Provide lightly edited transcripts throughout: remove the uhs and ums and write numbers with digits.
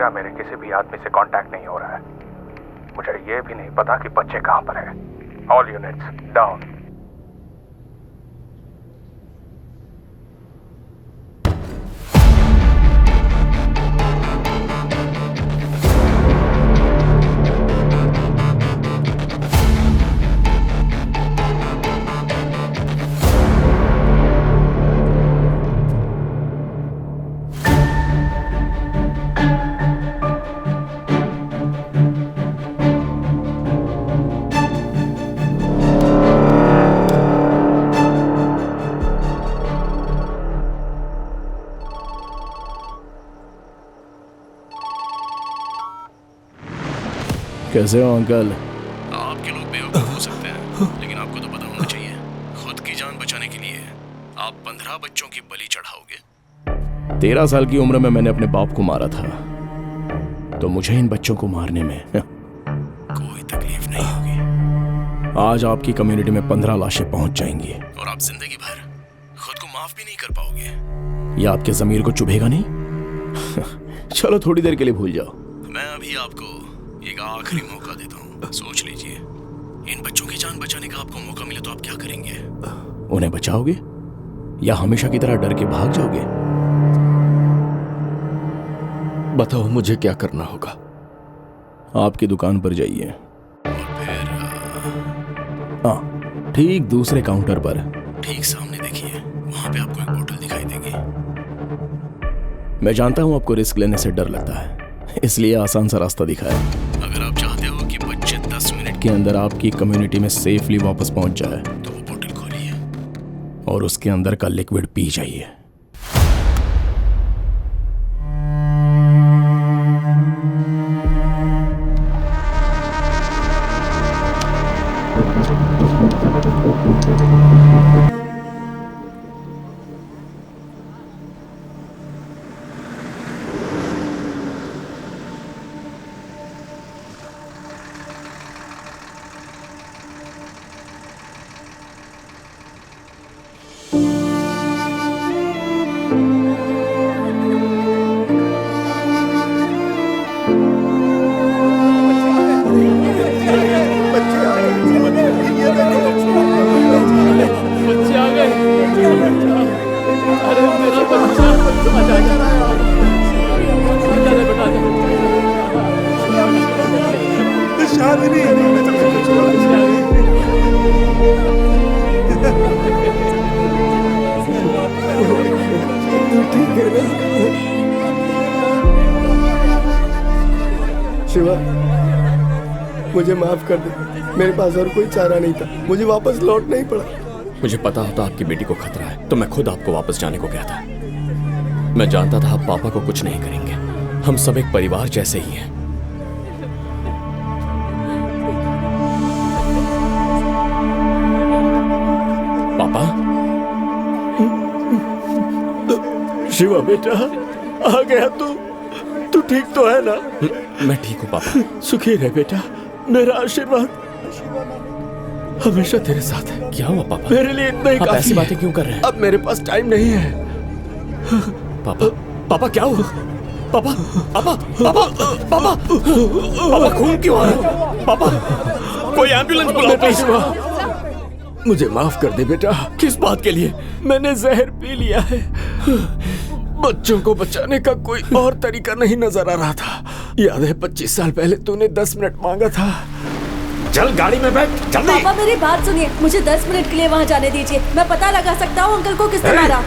मीरा मेरे किसी भी आदमी से कांटेक्ट नहीं हो रहा है। मुझे ये भी नहीं पता कि बच्चे कहां पर है। All units down. कैसे हो अंकल? आपके लोग बेवकूफ हो सकते हैं, लेकिन आपको तो पता होना चाहिए, खुद की जान बचाने के लिए आप 15 बच्चों की बलि चढ़ाओगे। 13 साल की उम्र में मैंने अपने बाप को मारा था, तो मुझे इन बच्चों को मारने में कोई तकलीफ नहीं होगी। आज आपकी कम्युनिटी में 15 लाशें पहुंच जाएंगी और आप जिंदगी भर खुद को माफ भी नहीं कर पाओगे। ये आपके जमीर को चुभेगा नहीं? चलो थोड़ी देर के लिए भूल जाओ। मैं अभी आपको एक आखिरी मौका देता हूँ, सोच लीजिए। इन बच्चों की जान बचाने का आपको मौका मिले तो आप क्या करेंगे? उन्हें बचाओगे या हमेशा की तरह डर के भाग जाओगे? बताओ मुझे क्या करना होगा। आपकी दुकान पर जाइए। और फिर हाँ, ठीक दूसरे काउंटर पर। ठीक सामने देखिए, वहां पे आपको एक बोतल दिखाई देगी। मैं जानता हूं आपको रिस्क लेने से डर लगता है, इसलिए आसान सा रास्ता दिखाया। अगर आप चाहते हो कि बच्चे 10 मिनट के अंदर आपकी कम्युनिटी में सेफली वापस पहुंच जाए तो वो बोतल खोलिए और उसके अंदर का लिक्विड पी जाइए। शिवा, मुझे माफ कर दे। मेरे पास और कोई चारा नहीं था, मुझे वापस लौटना ही पड़ा। मुझे पता होता आपकी बेटी को खतरा है तो मैं खुद आपको वापस जाने को कहता। मैं जानता था आप पापा को कुछ नहीं करेंगे। हम सब एक परिवार जैसे ही हैं। पापा। शिवा बेटा, आ गया तू ठीक तो है ना? मैं ठीक हूँ पापा। सुखी रहे बेटा, मेरा आशीर्वाद हमेशा तेरे साथ है। क्या हुआ पापा? मेरे लिए इतना ही आप काफी ऐसी है। बातें क्यों कर रहे हैं? अब मेरे पास टाइम नहीं है। पापा, पापा क्या हुआ? पापा, पापा, पापा, पापा, पापा खून क्यों आ रहा है? पापा, कोई एम्बुलेंस बुलाओ प्लीज। मुझे माफ कर दे बेटा। किस बात के लिए? मैंने जहर पी लिया है। बच्चों को बचाने का कोई और तरीका नहीं नजर आ रहा था। याद है 25 साल पहले तूने 10 मिनट मांगा था। चल गाड़ी में बैठ जल्दी। पापा मेरी बात सुनिए, मुझे 10 मिनट के लिए वहाँ जाने दीजिए। मैं पता लगा सकता हूँ अंकल को किसने मारा।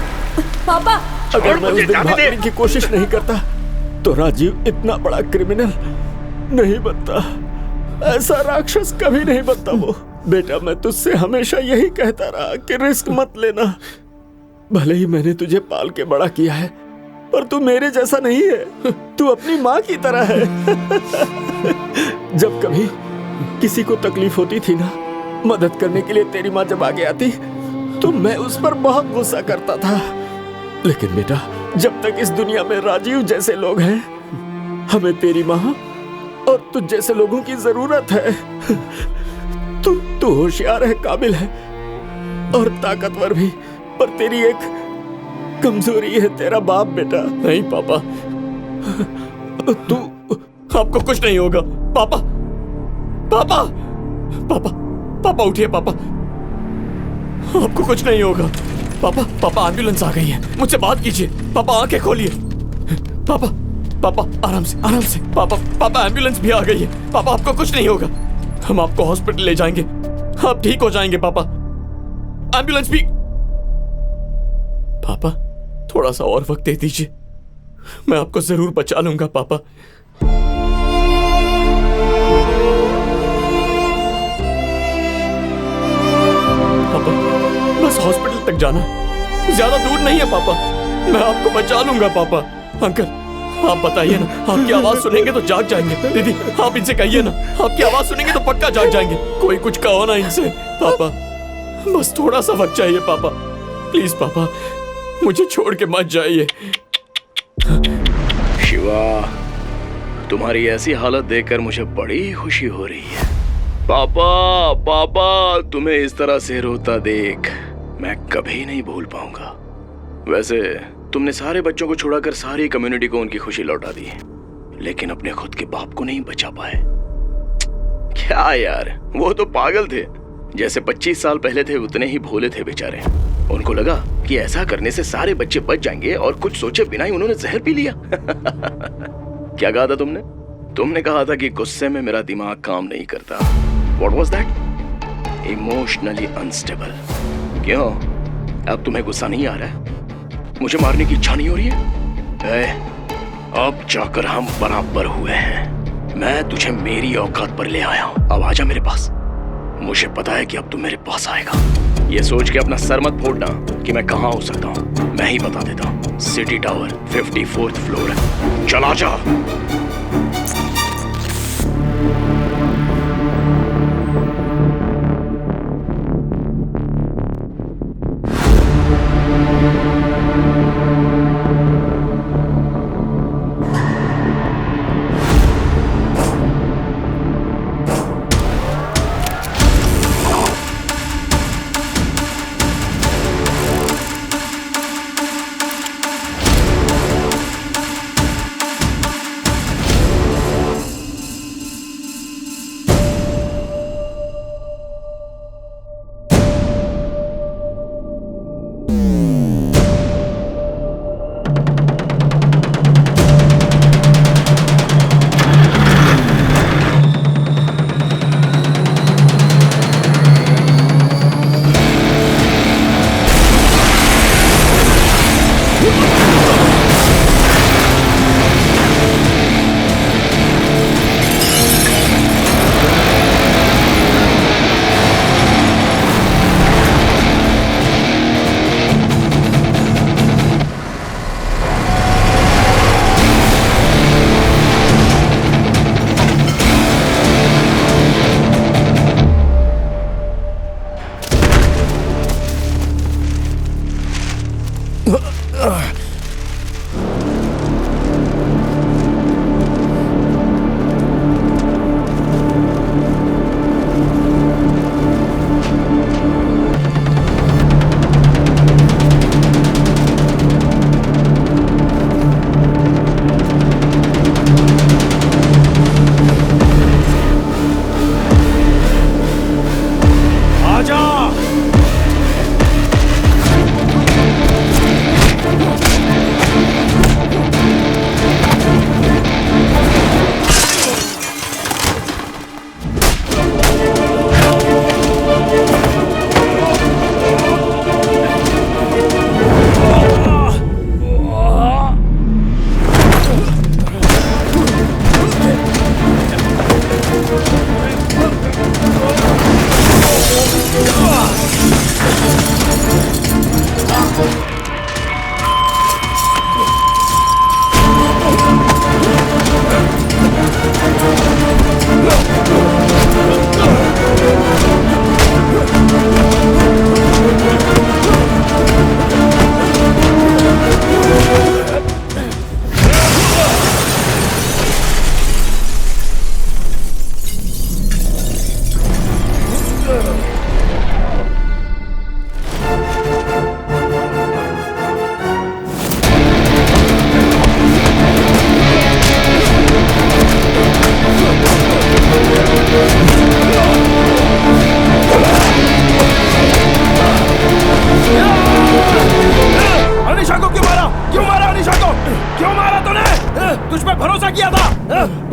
पापा, अगर मैं उस दिन भागने की कोशिश नहीं करता तो राजीव इतना बड़ा क्रिमिनल नहीं बनता। ऐसा राक्षस कभी नहीं बनता वो। बेटा, मैं तुझसे हमेशा यही कहता रहा कि रिस्क मत लेना। भले ही मैंने तुझे पाल के बड़ा किया है, पर तू मेरे जैसा नहीं है। तू अपनी माँ की तरह है। जब कभी किसी को तकलीफ होती थी ना, मदद करने के लिए तेरी माँ जब आगे आती तो मैं उस पर बहुत गुस्सा करता था। लेकिन बेटा, जब तक इस दुनिया में राजीव जैसे लोग हैं, हमें तेरी माँ और तुझ जैसे लोगों की जरूरत है। तू होशियार है, काबिल है और ताकतवर भी, पर तेरी एक कमजोरी है, तेरा बाप बेटा। नहीं पापा, तू, आपको कुछ नहीं होगा। पापा, पापा, पापा, पापा उठिए पापा, आपको कुछ नहीं होगा। पापा, पापा एम्बुलेंस आ गई है, मुझसे बात कीजिए। पापा आंखें खोलिए। पापा, पापा आराम से, आराम से। पापा, पापा एम्बुलेंस भी आ गई है। पापा आपको कुछ नहीं होगा, हम आपको हॉस्पिटल ले जाएंगे, आप ठीक हो जाएंगे। पापा एम्बुलेंस भी। पापा थोड़ा सा और वक्त दे दीजिए, मैं आपको जरूर बचा लूंगा। पापा पापा बस हॉस्पिटल तक जाना, ज्यादा दूर नहीं है पापा, मैं आपको बचा लूंगा। पापा अंकल आप बताइए ना, आपकी आवाज सुनेंगे तो जाग जाएंगे। दीदी आप इनसे कहिए ना, आपकी आवाज सुनेंगे तो पक्का जाग जाएंगे। कोई कुछ कहो ना इनसे। पापा बस थोड़ा सा वक्त चाहिए पापा, प्लीज पापा, मुझे छोड़ के मत जाइए। शिवा, तुम्हारी ऐसी हालत देखकर मुझे बड़ी खुशी हो रही है। पापा, पापा तुम्हें इस तरह से रोता देख मैं कभी नहीं भूल पाऊंगा। वैसे तुमने सारे बच्चों को छुड़ाकर सारी कम्युनिटी को उनकी खुशी लौटा दी, लेकिन अपने खुद के बाप को नहीं बचा पाए। क्या यार, वो तो पागल थे, जैसे 25 साल पहले थे उतने ही भोले थे बेचारे। उनको लगा कि ऐसा करने से सारे बच्चे बच जाएंगे और कुछ सोचे बिना ही उन्होंने जहर पी लिया। क्या कहा था तुमने? तुमने कहा था कि गुस्से में मेरा दिमाग काम नहीं करता। What was that? Emotionally unstable। क्यों, अब तुम्हें गुस्सा नहीं आ रहा है? मुझे मारने की इच्छा नहीं हो रही है? अब जाकर हम बराबर हुए हैं। मैं तुझे मेरी औकात पर ले आया हूं, अब आजा मेरे पास। मुझे पता है कि अब तू मेरे पास आएगा। ये सोच के अपना सर मत फोड़ना कि मैं कहाँ हो सकता हूँ, मैं ही बता देता हूँ। सिटी टावर 54th फ्लोर है, चला जा।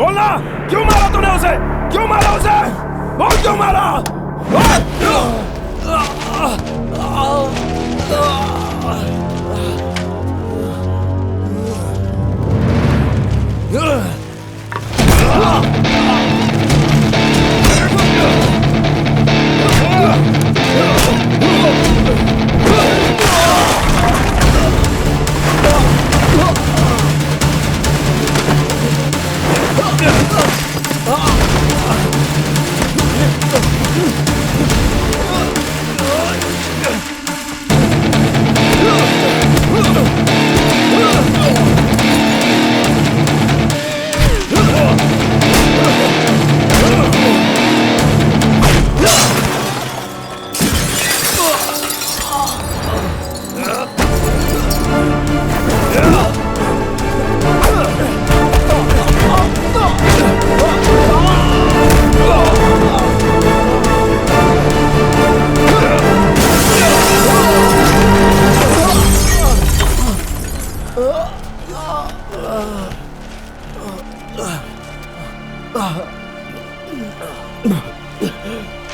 बोलना, क्यों मारा तूने उसे? क्यों मारा उसे? बोल क्यों मारा?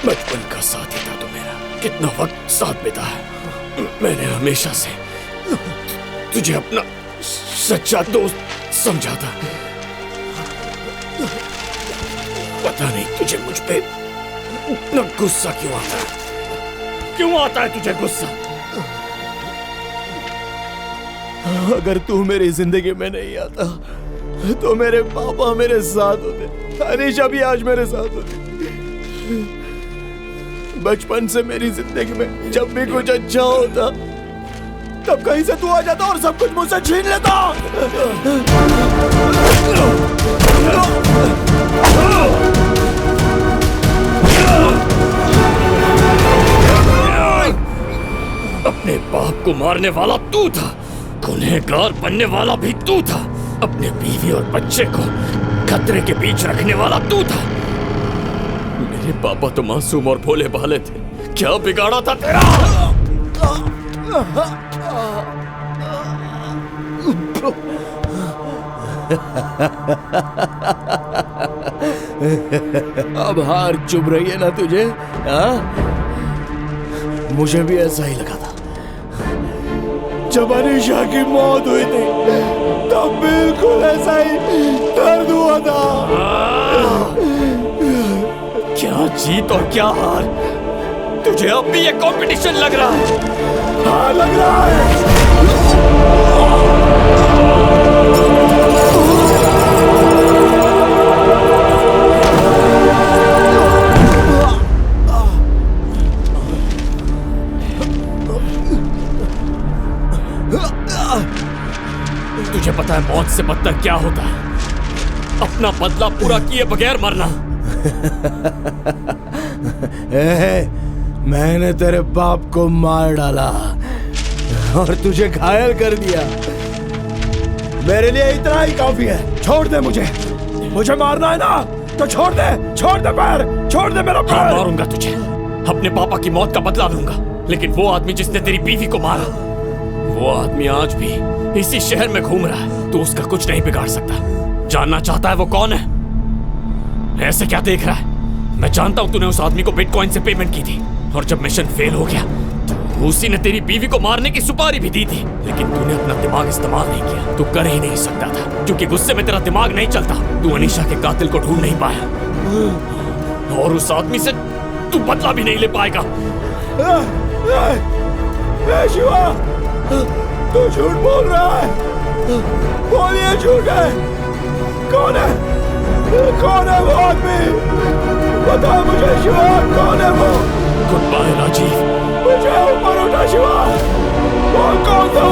बचपन का साथी था तू मेरा, कितना वक्त साथ बिताया। मैंने हमेशा से तुझे अपना सच्चा दोस्त समझा था। पता नहीं तुझे मुझ पे इतना गुस्सा क्यों आता है? क्यों आता है तुझे गुस्सा? अगर तू मेरी जिंदगी में नहीं आता तो मेरे पापा मेरे साथ होते, अनीशा भी आज मेरे साथ होती। बचपन से मेरी जिंदगी में जब भी कुछ अच्छा होता तब कहीं से तू आ जाता और सब कुछ मुझसे छीन लेता। अपने बाप को मारने वाला तू था, गुनहगार बनने वाला भी तू था, अपने बीवी और बच्चे को खतरे के बीच रखने वाला तू था। मेरे पापा तो मासूम और भोले भाले थे, क्या बिगाड़ा था तेरा? अब हार चुभ रही है ना तुझे? मुझे भी ऐसा ही लगा था जब अनीशा की मौत हुई थी, तब बिल्कुल ऐसा ही दर्द हुआ था। क्या जीत और क्या हार, तुझे अब भी ये कंपटीशन लग रहा है? हाँ लग रहा है। तुझे पता है मौत से बदतर क्या होता है? अपना बदला पूरा किए बगैर मरना। मैंने तेरे बाप को मार डाला और तुझे घायल कर दिया। मेरे लिए इतना ही काफी है। छोड़ दे मुझे, मुझे मारना है ना तो छोड़ दे पैर, छोड़ दे मेरा पैर। मारूंगा तुझे, अपने पापा की मौत का बदला लूंगा, लेकिन वो आदमी जिसने तेरी बीवी को मारा, वो आदमी आज भी इसी शहर में घूम रहा है। तू उसका कुछ नहीं बिगाड़ सकता। जानना चाहता है वो कौन है? ऐसे क्या देख रहा है? मैं जानता हूं तूने उस आदमी को बिटकॉइन से पेमेंट की थी, और जब मिशन फेल हो गया तो उसी ने तेरी बीवी को मारने की सुपारी भी दी थी, लेकिन तूने अपना दिमाग इस्तेमाल नहीं किया। तू कर ही नहीं सकता था, क्योंकि गुस्से में तेरा दिमाग नहीं चलता। तू अनीशा के कातिल को ढूंढ नहीं पाया, और उस आदमी से तू बदला भी नहीं ले पाएगा। शिवा, तू झूठ बोल रहा है। बोल ये झूठ है। कौन है वो आदमी? बता मुझे शिवा, कौन है वो? गुड बाय राजीव, मुझे ऊपर उठा शिवा। बोल कौन था?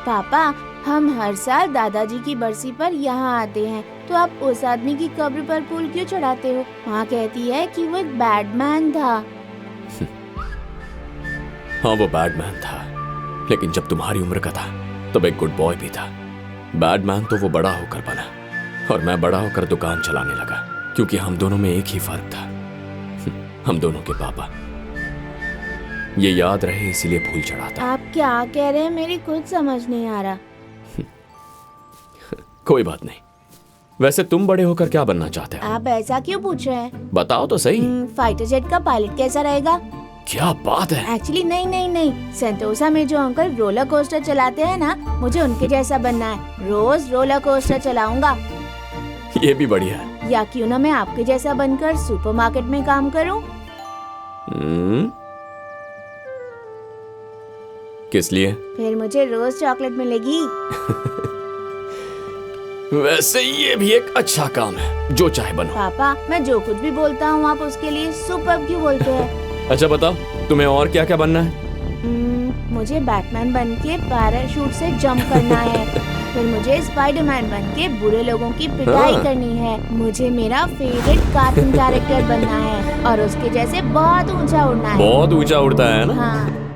पापा, हम हर साल दादाजी की बरसी पर यहाँ आते हैं, तो आप उस आदमी की कब्र पर फूल क्यों चढ़ाते हो? माँ कहती है कि वो एक बैडमैन था। हाँ, वो बैडमैन था, लेकिन जब तुम्हारी उम्र का था तब एक गुड बॉय भी था। बैडमैन तो वो बड़ा होकर बना, और मैं बड़ा होकर दुकान चलाने लगा, क्योंकि हम दोनों में एक ही फर्क था, हम दोनों के पापा। ये याद रहे इसीलिए फूल चढ़ाता। आप क्या कह रहे हैं, मेरी कुछ समझ नहीं आ रहा। कोई बात नहीं। वैसे तुम बड़े होकर क्या बनना चाहते हो? आप ऐसा क्यों पूछ रहे हैं? बताओ तो सही। फाइटर जेट का पायलट कैसा रहेगा? क्या बात है। एक्चुअली नहीं, सेंटोसा में जो अंकल रोलर कोस्टर चलाते हैं ना, मुझे उनके जैसा बनना है। रोज रोलर कोस्टर चलाऊंगा। ये भी बढ़िया है। या क्यों ना मैं आपके जैसा बनकर सुपरमार्केट में काम करूं? किस लिए? फिर मुझे रोज चॉकलेट मिलेगी। वैसे ये भी एक अच्छा काम है, जो चाहे बनो। पापा, मैं जो कुछ भी बोलता हूँ आप उसके लिए सुपर क्यों बोलते हैं? अच्छा बताओ, तुम्हें और क्या क्या बनना है? मुझे बैटमैन बन के पैराशूट से जंप करना है। फिर मुझे स्पाइडरमैन बन के बुरे लोगों की पिटाई करनी है। मुझे मेरा फेवरेट कार्टून कैरेक्टर बनना है और उसके जैसे बहुत ऊंचा उड़ना है। बहुत ऊंचा उड़ता है ना? हाँ।